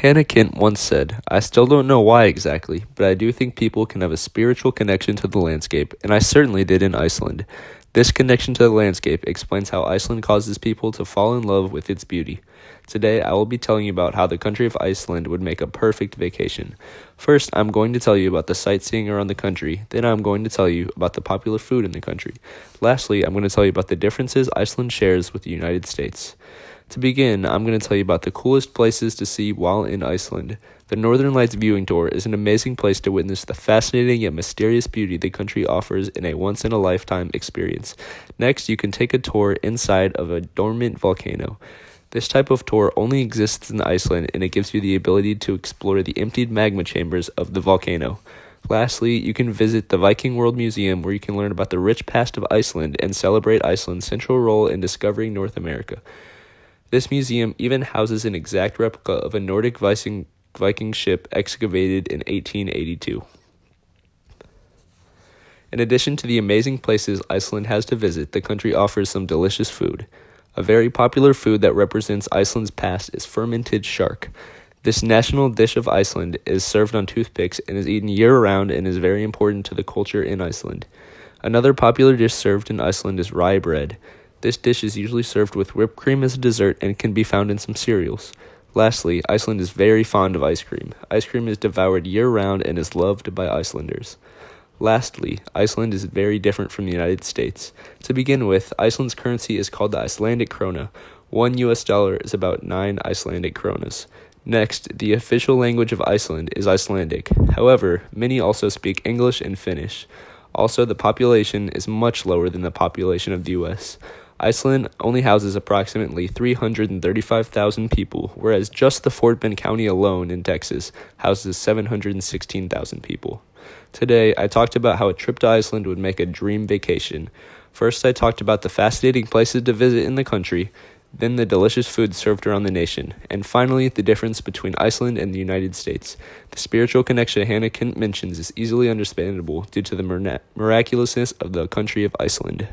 Hannah Kent once said, "I still don't know why exactly, but I do think people can have a spiritual connection to the landscape, and I certainly did in Iceland. This connection to the landscape explains how Iceland causes people to fall in love with its beauty. Today, I will be telling you about how the country of Iceland would make a perfect vacation. First, I'm going to tell you about the sightseeing around the country, then I'm going to tell you about the popular food in the country. Lastly, I'm going to tell you about the differences Iceland shares with the United States. To begin, I'm going to tell you about the coolest places to see while in Iceland. The Northern Lights viewing tour is an amazing place to witness the fascinating yet mysterious beauty the country offers in a once-in-a-lifetime experience. Next, you can take a tour inside of a dormant volcano. This type of tour only exists in Iceland, and it gives you the ability to explore the emptied magma chambers of the volcano. Lastly, you can visit the Viking World Museum, where you can learn about the rich past of Iceland and celebrate Iceland's central role in discovering North America. This museum even houses an exact replica of a Nordic Viking ship excavated in 1882. In addition to the amazing places Iceland has to visit, the country offers some delicious food. A very popular food that represents Iceland's past is fermented shark. This national dish of Iceland is served on toothpicks and is eaten year-round and is very important to the culture in Iceland. Another popular dish served in Iceland is rye bread. This dish is usually served with whipped cream as a dessert and can be found in some cereals. Lastly, Iceland is very fond of ice cream. Ice cream is devoured year-round and is loved by Icelanders. Lastly, Iceland is very different from the United States. To begin with, Iceland's currency is called the Icelandic krona. $1 is about 9 Icelandic kronas. Next, the official language of Iceland is Icelandic. However, many also speak English and Finnish. Also, the population is much lower than the population of the U.S. Iceland only houses approximately 335,000 people, whereas just the Fort Bend County alone in Texas houses 716,000 people. Today, I talked about how a trip to Iceland would make a dream vacation. First, I talked about the fascinating places to visit in the country, then the delicious food served around the nation, and finally, the difference between Iceland and the United States. The spiritual connection Hannah Kent mentions is easily understandable due to the miraculousness of the country of Iceland.